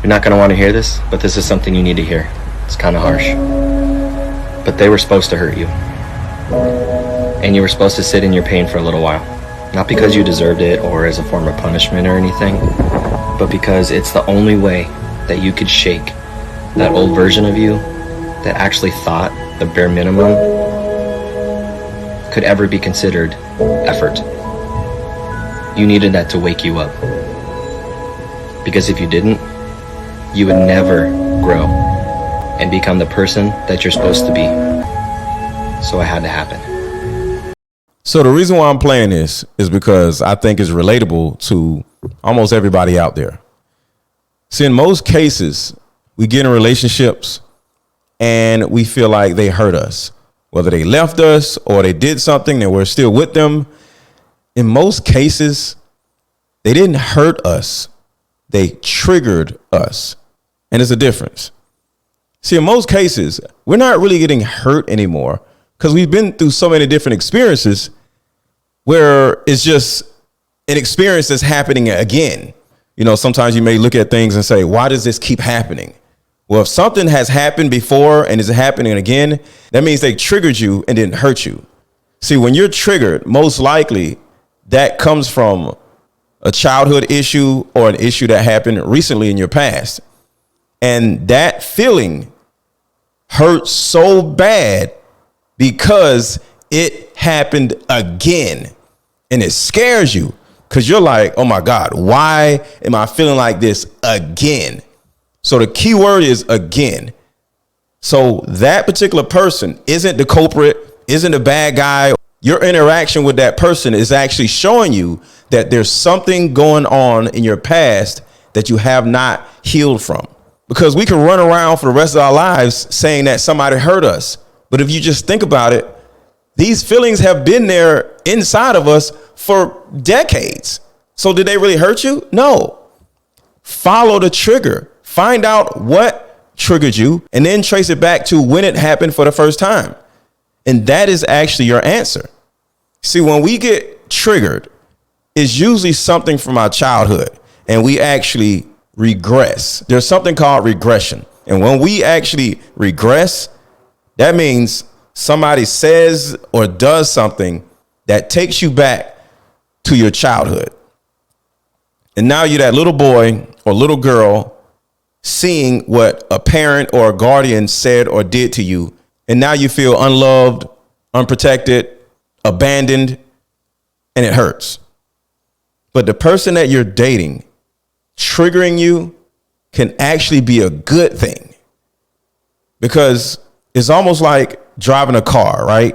You're not going to want to hear this, but this is something you need to hear. It's kind of harsh. But they were supposed to hurt you. And you were supposed to sit in your pain for a little while. Not because you deserved it or as a form of punishment or anything, but because it's the only way that you could shake that old version of you that actually thought the bare minimum could ever be considered effort. You needed that to wake you up. Because if you didn't, you would never grow and become the person that you're supposed to be. So it had to happen. So the reason why I'm playing this is because I think it's relatable to almost everybody out there. See, in most cases, we get in relationships and we feel like they hurt us, whether they left us or they did something and we're still with them. In most cases, they didn't hurt us. They triggered us. And there's a difference. See, in most cases, we're not really getting hurt anymore because we've been through so many different experiences where it's just an experience that's happening again. You know, sometimes you may look at things and say, why does this keep happening? Well, if something has happened before and is happening again, that means they triggered you and didn't hurt you. See, when you're triggered, most likely that comes from a childhood issue or an issue that happened recently in your past. And that feeling hurts so bad because it happened again. And it scares you because you're like, oh my God, why am I feeling like this again? So the key word is again. So that particular person isn't the culprit, isn't a bad guy. Your interaction with that person is actually showing you that there's something going on in your past that you have not healed from. Because we can run around for the rest of our lives saying that somebody hurt us. But if you just think about it, these feelings have been there inside of us for decades. So did they really hurt you? No. Follow the trigger. Find out what triggered you and then trace it back to when it happened for the first time. And that is actually your answer. See, when we get triggered, it's usually something from our childhood and we actually regress. There's something called regression. And when we actually regress, that means somebody says or does something that takes you back to your childhood. And now you're that little boy or little girl seeing what a parent or a guardian said or did to you. And now you feel unloved, unprotected, abandoned, and it hurts. But the person that you're dating triggering you can actually be a good thing, because it's almost like driving a car, right?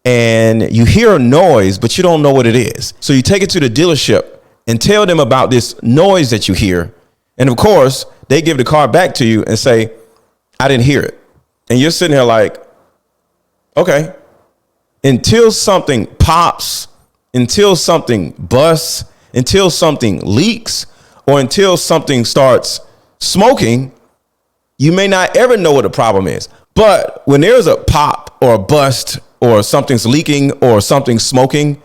And you hear a noise, but you don't know what it is. So you take it to the dealership and tell them about this noise that you hear. And of course, they give the car back to you and say, I didn't hear it. And you're sitting here like, okay, until something pops, until something busts, until something leaks, or until something starts smoking, you may not ever know what the problem is. But when there's a pop or a bust or something's leaking or something's smoking,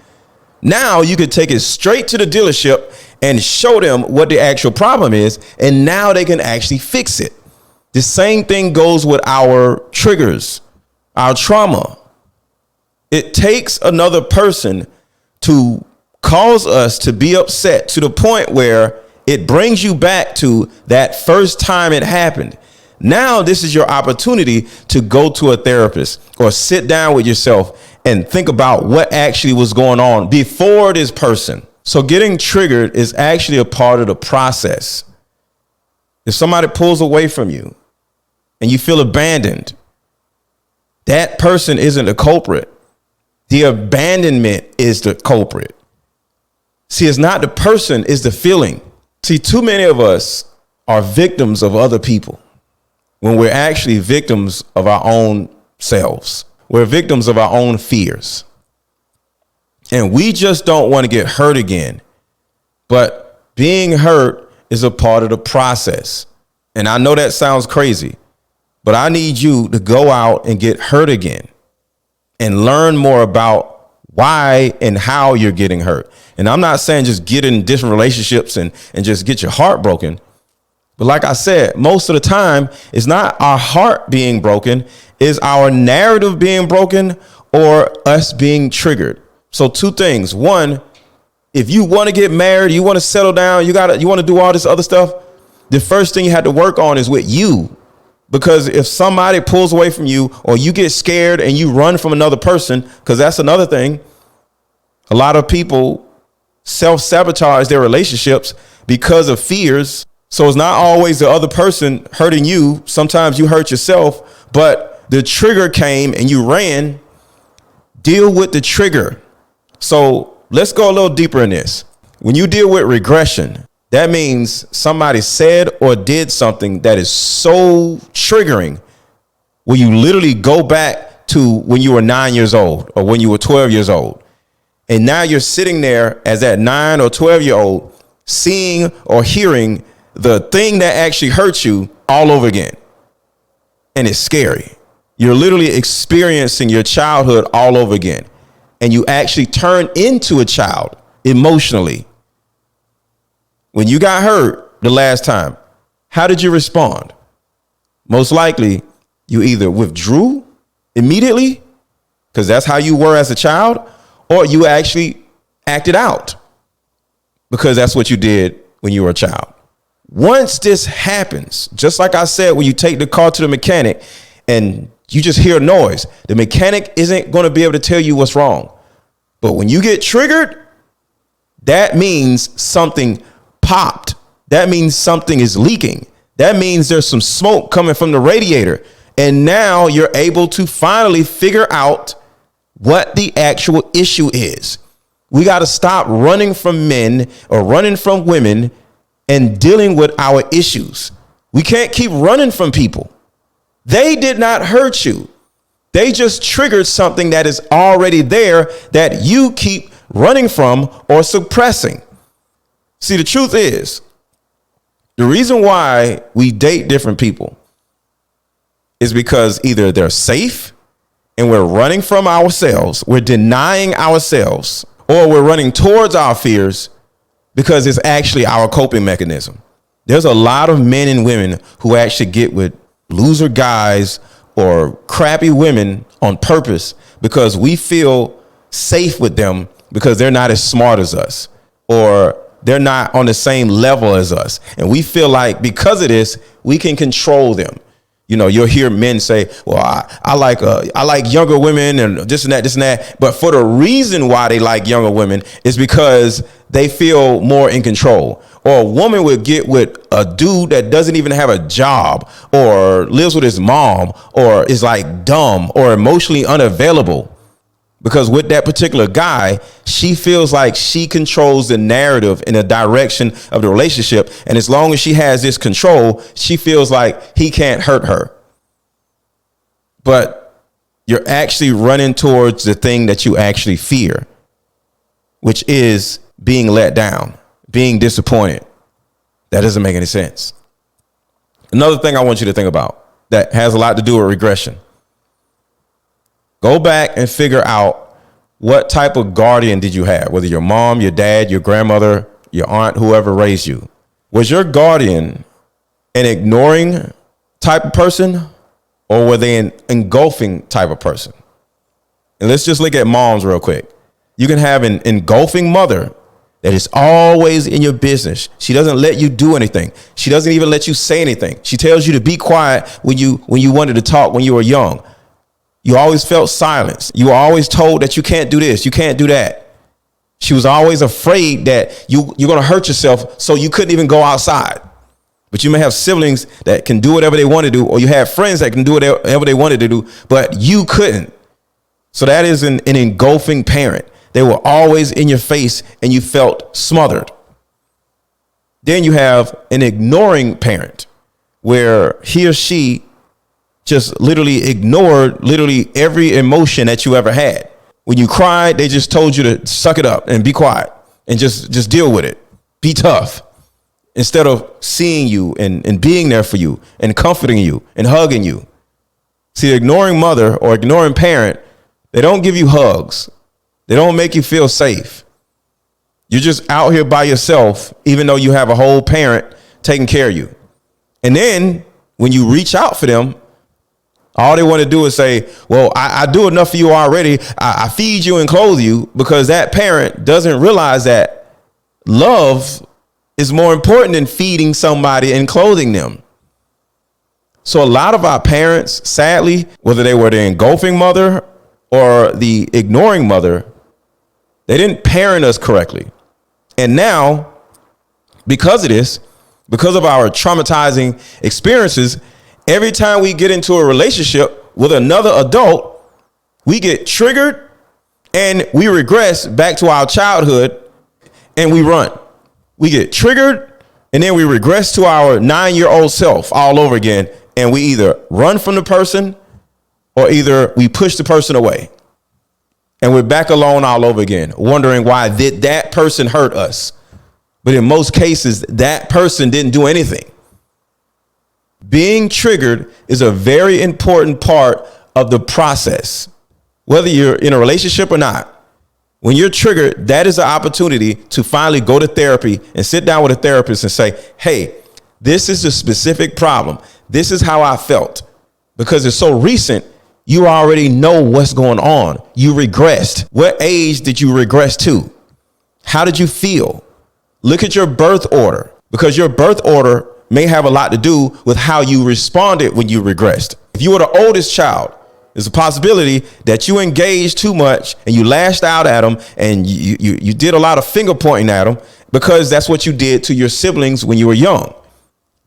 now you could take it straight to the dealership and show them what the actual problem is. And now they can actually fix it. The same thing goes with our triggers, our trauma. It takes another person to cause us to be upset to the point where it brings you back to that first time it happened. Now this is your opportunity to go to a therapist or sit down with yourself and think about what actually was going on before this person. So getting triggered is actually a part of the process. If somebody pulls away from you and you feel abandoned, that person isn't the culprit. The abandonment is the culprit. See, it's not the person, it's the feeling. See, too many of us are victims of other people when we're actually victims of our own selves. We're victims of our own fears. And we just don't want to get hurt again. But being hurt is a part of the process. And I know that sounds crazy, but I need you to go out and get hurt again and learn more about why and how you're getting hurt. And I'm not saying just get in different relationships and just get your heart broken. But like I said, most of the time, it's not our heart being broken, it's our narrative being broken or us being triggered. So two things. One, if you want to get married, you want to settle down, you want to do all this other stuff, the first thing you have to work on is with you. Because if somebody pulls away from you or you get scared and you run from another person, because that's another thing, a lot of people self-sabotage their relationships because of fears. So it's not always the other person hurting you. Sometimes you hurt yourself, but the trigger came and you ran. Deal with the trigger. So let's go a little deeper in this. When you deal with regression, that means somebody said or did something that is so triggering where you literally go back to when you were 9 years old or when you were 12 years old. And now you're sitting there as that 9 or 12-year-old seeing or hearing the thing that actually hurt you all over again. And it's scary. You're literally experiencing your childhood all over again. And you actually turn into a child emotionally. When you got hurt the last time, how did you respond? Most likely, you either withdrew immediately, because that's how you were as a child, or you actually acted out, because that's what you did when you were a child. Once this happens, just like I said, when you take the car to the mechanic and you just hear noise, the mechanic isn't going to be able to tell you what's wrong. But when you get triggered, that means something popped. That means something is leaking. That means there's some smoke coming from the radiator. And now you're able to finally figure out what the actual issue is. We got to stop running from men or running from women and dealing with our issues. We can't keep running from people. They did not hurt you. They just triggered something that is already there that you keep running from or suppressing. See, the truth is, the reason why we date different people is because either they're safe and we're running from ourselves, we're denying ourselves, or we're running towards our fears because it's actually our coping mechanism. There's a lot of men and women who actually get with loser guys or crappy women on purpose because we feel safe with them because they're not as smart as us or they're not on the same level as us. And we feel like because of this, we can control them. You know, you'll hear men say, well, I like younger women and this and that. But for the reason why they like younger women is because they feel more in control. Or a woman would get with a dude that doesn't even have a job or lives with his mom or is like dumb or emotionally unavailable. Because with that particular guy, she feels like she controls the narrative in the direction of the relationship. And as long as she has this control, she feels like he can't hurt her. But you're actually running towards the thing that you actually fear, which is being let down, being disappointed. That doesn't make any sense. Another thing I want you to think about that has a lot to do with regression. Go back and figure out what type of guardian did you have, whether your mom, your dad, your grandmother, your aunt, whoever raised you. Was your guardian an ignoring type of person or were they an engulfing type of person? And let's just look at moms real quick. You can have an engulfing mother that is always in your business. She doesn't let you do anything. She doesn't even let you say anything. She tells you to be quiet when you wanted to talk when you were young. You always felt silence. You were always told that you can't do this, you can't do that. She was always afraid that you're going to hurt yourself, so you couldn't even go outside. But you may have siblings that can do whatever they want to do, or you have friends that can do whatever they wanted to do, but you couldn't. So that is an engulfing parent. They were always in your face and you felt smothered. Then you have an ignoring parent where he or she just literally ignored literally every emotion that you ever had. When you cried, they just told you to suck it up and be quiet and just deal with it. Be tough. Instead of seeing you and being there for you and comforting you and hugging you. See, ignoring mother or ignoring parent, they don't give you hugs. They don't make you feel safe. You're just out here by yourself, even though you have a whole parent taking care of you. And then when you reach out for them, all they want to do is say, well, I do enough for you already. I feed you and clothe you, because that parent doesn't realize that love is more important than feeding somebody and clothing them. So a lot of our parents, sadly, whether they were the engulfing mother or the ignoring mother, they didn't parent us correctly. And now, because of this, because of our traumatizing experiences, every time we get into a relationship with another adult, we get triggered and we regress back to our childhood and we run. We get triggered and then we regress to our 9-year-old self all over again. And we either run from the person or either we push the person away. And we're back alone all over again, wondering why did that person hurt us? But in most cases, that person didn't do anything. Being triggered is a very important part of the process, whether you're in a relationship or not. When you're triggered, that is an opportunity to finally go to therapy and sit down with a therapist and say, hey, this is a specific problem. This is how I felt. Because it's so recent, you already know what's going on. You regressed. What age did you regress to? How did you feel? Look at your birth order, because your birth order may have a lot to do with how you responded when you regressed. If you were the oldest child, there's a possibility that you engaged too much and you lashed out at them and you did a lot of finger pointing at them, because that's what you did to your siblings when you were young.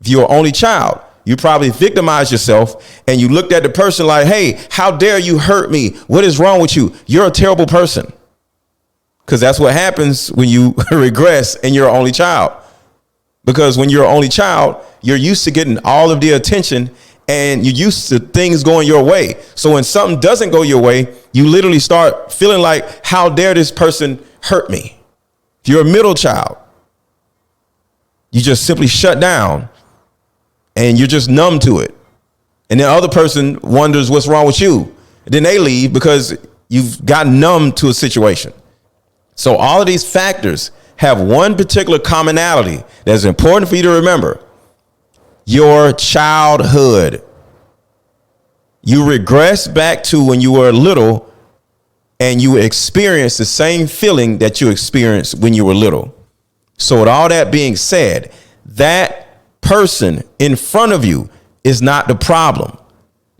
If you're an only child, you probably victimized yourself and you looked at the person like, hey, how dare you hurt me? What is wrong with you? You're a terrible person. Because that's what happens when you regress and you're an only child. Because when you're an only child, you're used to getting all of the attention and you're used to things going your way. So when something doesn't go your way, you literally start feeling like, how dare this person hurt me? If you're a middle child, you just simply shut down and you're just numb to it. And the other person wonders what's wrong with you. And then they leave because you've gotten numb to a situation. So all of these factors have one particular commonality that's important for you to remember. Your childhood. You regress back to when you were little and you experience the same feeling that you experienced when you were little. So with all that being said, that person in front of you is not the problem.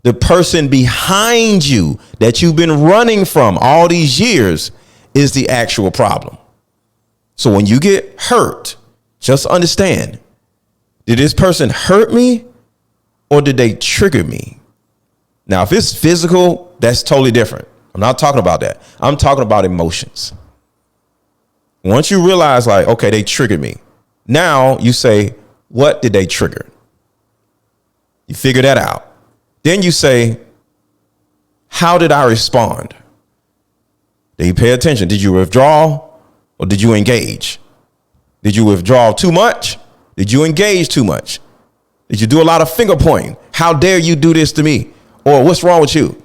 The person behind you that you've been running from all these years is the actual problem. So when you get hurt, just understand, did this person hurt me or did they trigger me? Now, if it's physical, that's totally different. I'm not talking about that. I'm talking about emotions. Once you realize like, okay, they triggered me. Now you say, what did they trigger? You figure that out. Then you say, how did I respond? Did you pay attention? Did you withdraw or did you engage? Did you withdraw too much? Did you engage too much? Did you do a lot of finger pointing? How dare you do this to me? Or what's wrong with you?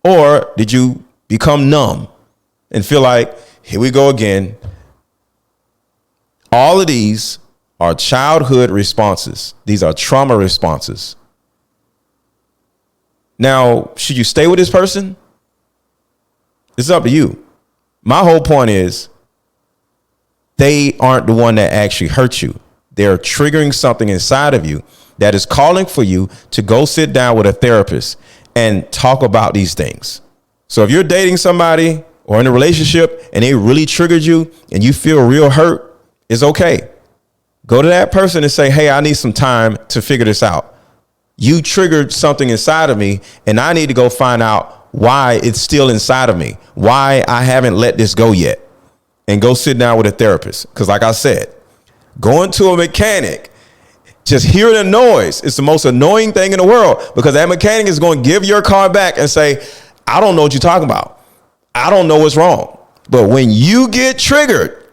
Or did you become numb and feel like, here we go again? All of these are childhood responses. These are trauma responses. Now, should you stay with this person? It's up to you. My whole point is they aren't the one that actually hurt you. They're triggering something inside of you that is calling for you to go sit down with a therapist and talk about these things. So if you're dating somebody or in a relationship and they really triggered you and you feel real hurt, it's okay. Go to that person and say, hey, I need some time to figure this out. You triggered something inside of me and I need to go find out why it's still inside of me, why I haven't let this go yet, and go sit down with a therapist. Because like I said, going to a mechanic, just hearing a noise is the most annoying thing in the world, because that mechanic is going to give your car back and say, I don't know what you're talking about. I don't know what's wrong. But when you get triggered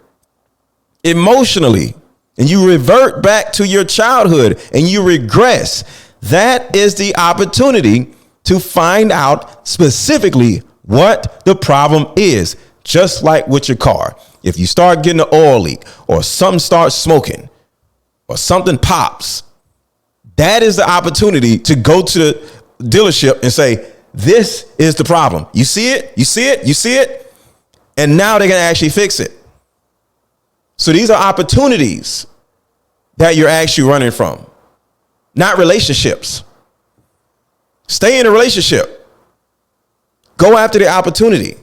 emotionally and you revert back to your childhood and you regress, that is the opportunity to find out specifically what the problem is. Just like with your car. If you start getting an oil leak or something starts smoking or something pops, That is the opportunity to go to the dealership and say, this is the problem. You see it? You see it? You see it? And now they're going to actually fix it. So these are opportunities that you're actually running from, not relationships. Stay in a relationship. Go after the opportunity.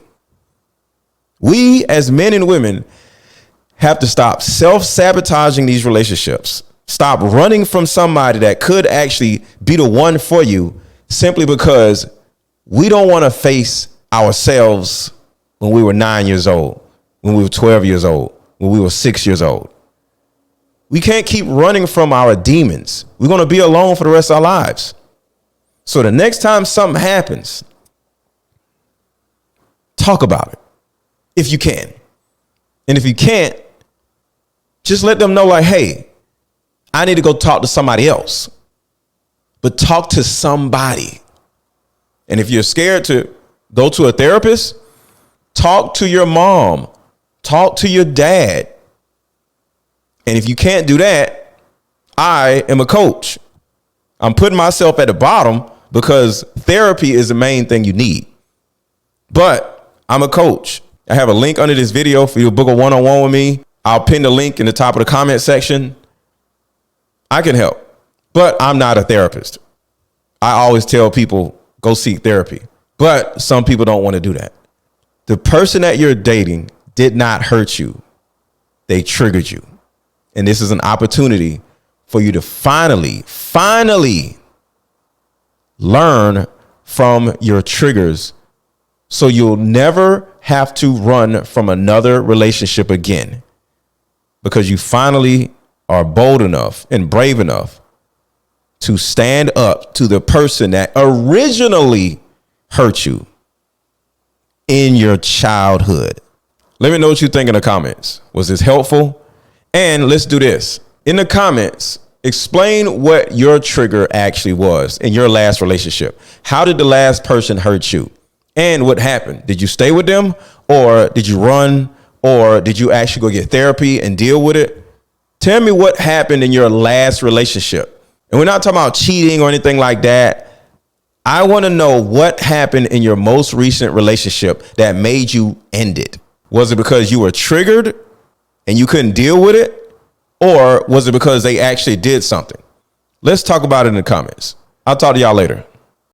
We as men and women have to stop self-sabotaging these relationships. Stop running from somebody that could actually be the one for you simply because we don't want to face ourselves when we were 9 years old, when we were 12 years old, when we were 6 years old. We can't keep running from our demons. We're going to be alone for the rest of our lives. So the next time something happens, talk about it if you can. And if you can't, just let them know like, hey, I need to go talk to somebody else. But talk to somebody. And if you're scared to go to a therapist, talk to your mom. Talk to your dad. And if you can't do that, I am a coach. I'm putting myself at the bottom because therapy is the main thing you need. But I'm a coach. I have a link under this video for you to book a one-on-one with me. I'll pin the link in the top of the comment section. I can help, but I'm not a therapist. I always tell people, go seek therapy. But some people don't want to do that. The person that you're dating did not hurt you. They triggered you. And this is an opportunity for you to finally learn from your triggers so you'll never have to run from another relationship again, because you finally are bold enough and brave enough to stand up to the person that originally hurt you in your childhood. Let me know what you think in the comments. Was this helpful? And let's do this. In the comments, explain what your trigger actually was in your last relationship. How did the last person hurt you? And what happened? Did you stay with them, or did you run, or did you actually go get therapy and deal with it? Tell me what happened in your last relationship. And we're not talking about cheating or anything like that. I want to know what happened in your most recent relationship that made you end it. Was it because you were triggered and you couldn't deal with it? Or was it because they actually did something? Let's talk about it in the comments. I'll talk to y'all later.